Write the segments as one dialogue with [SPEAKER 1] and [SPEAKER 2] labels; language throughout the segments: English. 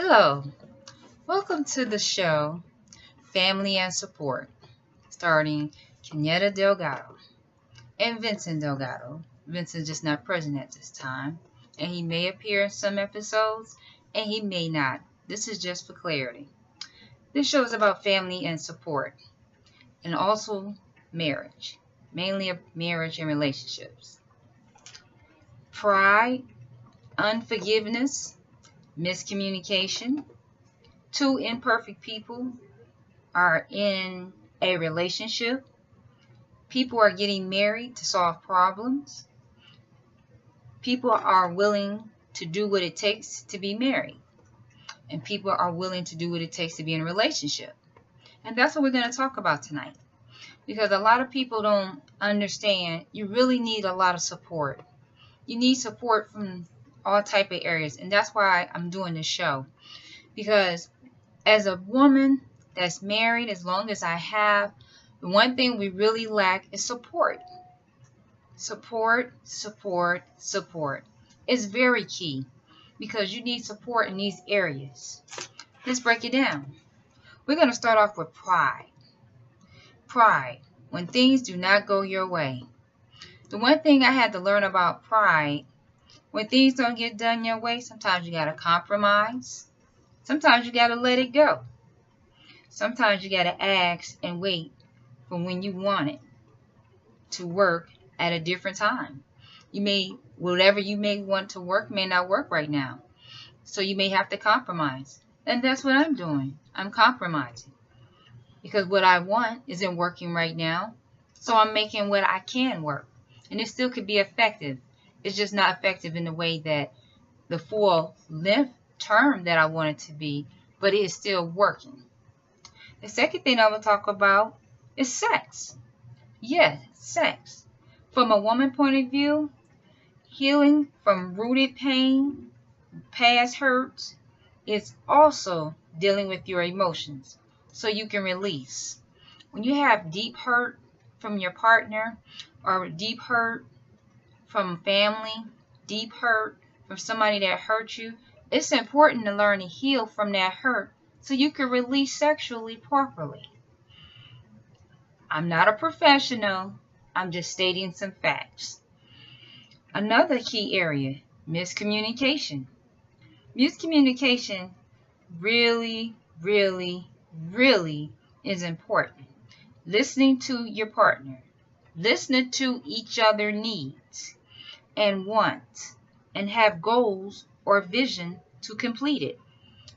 [SPEAKER 1] Hello, welcome to the show Family and Support, starring Kenyatta Delgado and Vincent Delgado. Vincent's just not present at this time, and he may appear in some episodes, and he may not. This is just for clarity. This show is about family and support, and also marriage, mainly marriage and relationships. Pride, unforgiveness, miscommunication. Two imperfect people are in a relationship. People are getting married to solve problems. People are willing to do what it takes to be married. And people are willing to do what it takes to be in a relationship. And that's what we're going to talk about tonight. Because a lot of people don't understand you really need a lot of support. You need support from all type of areas. And that's why I'm doing this show. Because as a woman that's married, as long as I have, the one thing we really lack is support. Support, support, support. It's very key because you need support in these areas. Let's break it down. We're going to start off with pride. Pride, when things do not go your way. The one thing I had to learn about pride, when things don't get done your way, sometimes you got to compromise. Sometimes you got to let it go. Sometimes you got to ask and wait for when you want it to work at a different time. Whatever you may want to work may not work right now. So you may have to compromise. And that's what I'm doing. I'm compromising. Because what I want isn't working right now. So I'm making what I can work. And it still could be effective. It's just not effective in the way that the full length term that I want it to be, but it is still working. The second thing I'm going to talk about is sex. Yes, sex. From a woman point of view, healing from rooted pain, past hurts, is also dealing with your emotions so you can release. When you have deep hurt from your partner or deep hurt from family, deep hurt from somebody that hurt you, it's important to learn to heal from that hurt so you can release sexually properly. I'm not a professional. I'm just stating some facts. Another key area, miscommunication. Miscommunication really, really, really is important. Listening to your partner. Listening to each other's needs and wants, and have goals or vision to complete it.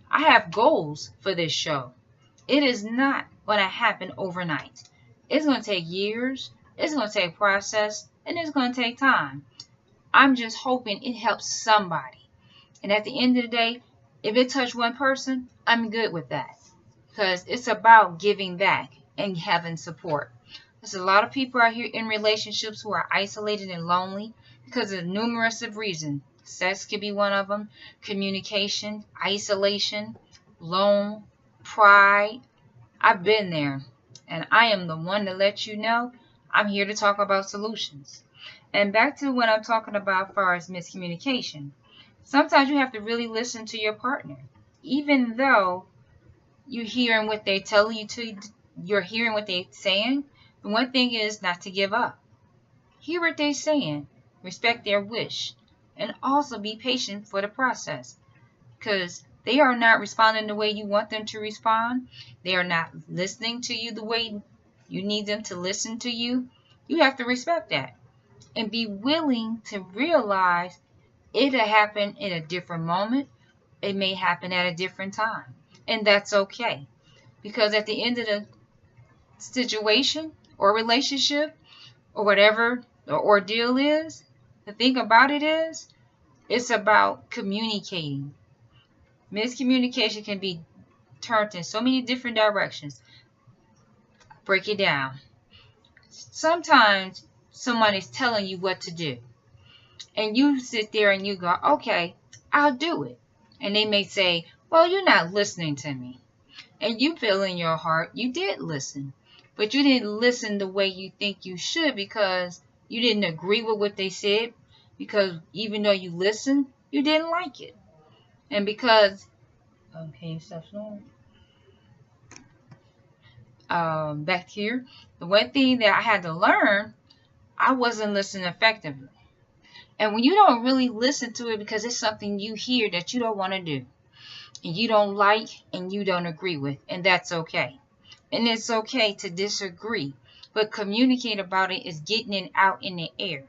[SPEAKER 1] I have goals for this show. It is not going to happen overnight. It's going to take years, it's going to take process, and it's going to take time. I'm just hoping it helps somebody. And at the end of the day, if it touched one person, I'm good with that. Because it's about giving back and having support. There's a lot of people out here in relationships who are isolated and lonely because of numerous of reasons. Sex could be one of them. Communication, isolation, lone, pride. I've been there. And I am the one to let you know I'm here to talk about solutions. And back to what I'm talking about as far as miscommunication. Sometimes you have to really listen to your partner. Even though you're hearing what they're telling you to, you're hearing what they're saying. The one thing is not to give up. Hear what they're saying. Respect their wish. And also be patient for the process. Because they are not responding the way you want them to respond. They are not listening to you the way you need them to listen to you. You have to respect that. And be willing to realize it'll happen in a different moment. It may happen at a different time. And that's okay. Because at the end of the situation or relationship or whatever the ordeal is, the thing about it is, it's about communicating. Miscommunication can be turned in so many different directions. Break it down. Sometimes someone is telling you what to do. And you sit there and you go, okay, I'll do it. And they may say, well, you're not listening to me. And you feel in your heart you did listen. But you didn't listen the way you think you should because you didn't agree with what they said. Because even though you listened, you didn't like it. And because Okay, exceptional. Back here, the one thing that I had to learn, I wasn't listening effectively. And when you don't really listen to it because it's something you hear that you don't want to do, and you don't like, and you don't agree with, and that's okay. And it's okay to disagree, but communicate about it is getting it out in the air.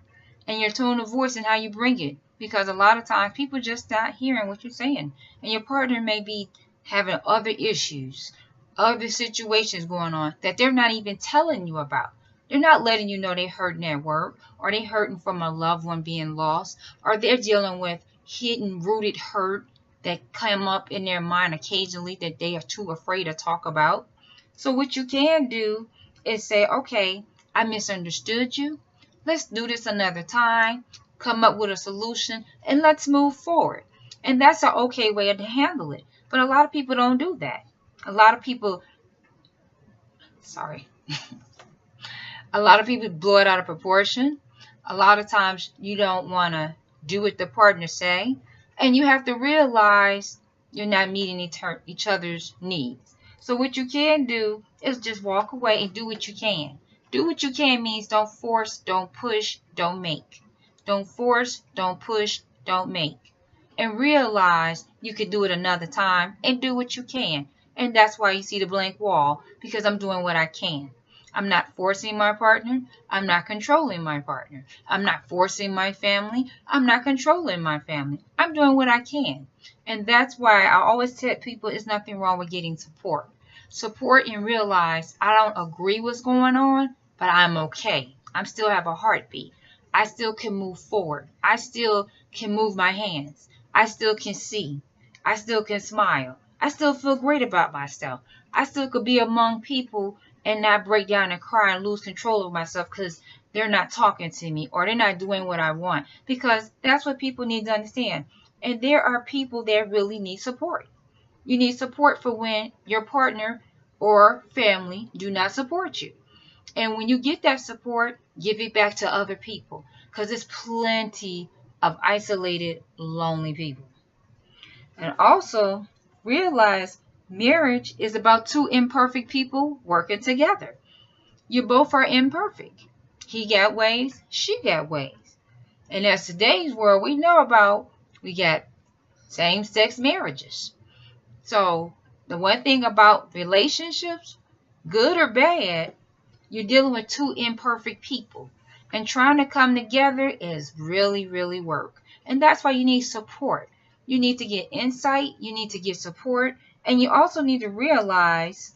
[SPEAKER 1] And your tone of voice and how you bring it. Because a lot of times people just not hearing what you're saying. And your partner may be having other issues, other situations going on that they're not even telling you about. They're not letting you know they're hurting at work, or they're hurting from a loved one being lost, or they're dealing with hidden, rooted hurt that come up in their mind occasionally that they are too afraid to talk about. So what you can do is say, okay, I misunderstood you. Let's do this another time. Come up with a solution and let's move forward. And that's an okay way to handle it. But a lot of people don't do that. A lot of people, sorry. A lot of people blow it out of proportion. A lot of times you don't want to do what the partner say. And you have to realize you're not meeting each other's needs. So what you can do is just walk away and do what you can. Do what you can means don't force, don't push, don't make. Don't force, don't push, don't make. And realize you could do it another time and do what you can. And that's why you see the blank wall, because I'm doing what I can. I'm not forcing my partner. I'm not controlling my partner. I'm not forcing my family. I'm not controlling my family. I'm doing what I can. And that's why I always tell people there's nothing wrong with getting support. Support and realize I don't agree what's going on, but I'm okay. I still have a heartbeat. I still can move forward. I still can move my hands. I still can see. I still can smile. I still feel great about myself. I still could be among people and not break down and cry and lose control of myself because they're not talking to me or they're not doing what I want. Because that's what people need to understand. And there are people that really need support. You need support for when your partner or family do not support you. And when you get that support, give it back to other people. Because there's plenty of isolated, lonely people. And also realize marriage is about two imperfect people working together. You both are imperfect. He got ways, she got ways. And as today's world, we know about, we got same-sex marriages. So the one thing about relationships, good or bad, you're dealing with two imperfect people. And trying to come together is really, really work. And that's why you need support. You need to get insight. You need to get support. And you also need to realize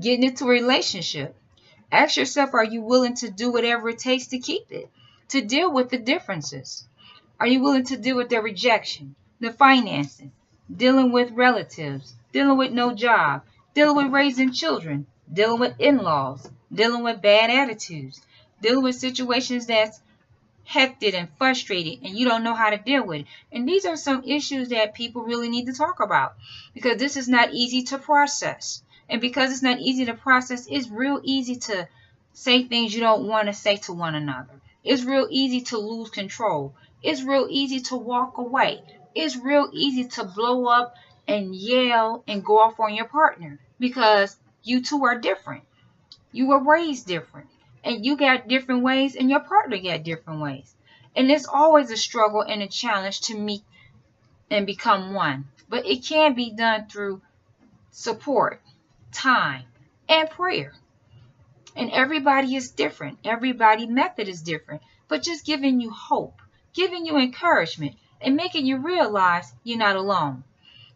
[SPEAKER 1] getting into a relationship. Ask yourself, are you willing to do whatever it takes to keep it? To deal with the differences? Are you willing to deal with the rejection, the financing, dealing with relatives, dealing with no job, dealing with raising children, dealing with in-laws, dealing with bad attitudes, dealing with situations that's hectic and frustrated and you don't know how to deal with it? And these are some issues that people really need to talk about, because this is not easy to process. And because it's not easy to process, it's real easy to say things you don't want to say to one another. It's real easy to lose control. It's real easy to walk away. It's real easy to blow up and yell and go off on your partner, because you two are different. You were raised different. And you got different ways, and your partner got different ways. And it's always a struggle and a challenge to meet and become one. But it can be done through support, time, and prayer. And everybody is different. Everybody's method is different. But just giving you hope, giving you encouragement, and making you realize you're not alone.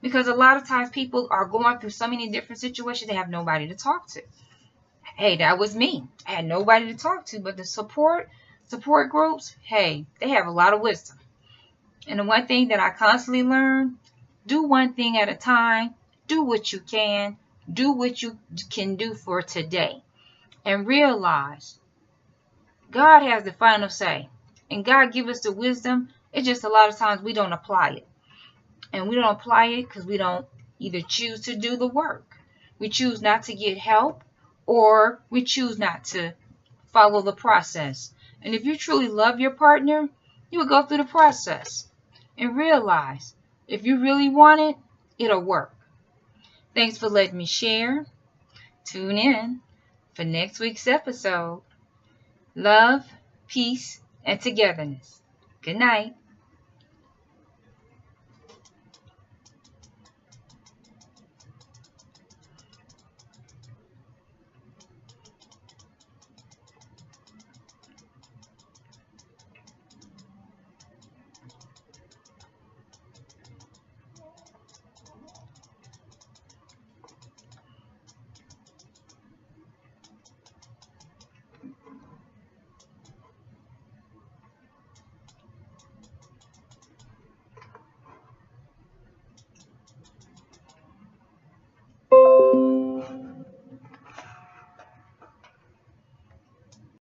[SPEAKER 1] Because a lot of times people are going through so many different situations, they have nobody to talk to. Hey, that was me. I had nobody to talk to, but the support groups, hey, they have a lot of wisdom. And the one thing that I constantly learn, do one thing at a time, do what you can, do what you can do for today. And realize God has the final say. And God give us the wisdom. It's just a lot of times we don't apply it. And we don't apply it because we don't either choose to do the work. We choose not to get help, or we choose not to follow the process. And if you truly love your partner, You would go through the process and realize if you really want it, it'll work. Thanks for letting me share. Tune in for next week's episode. Love, peace, and togetherness. Good night.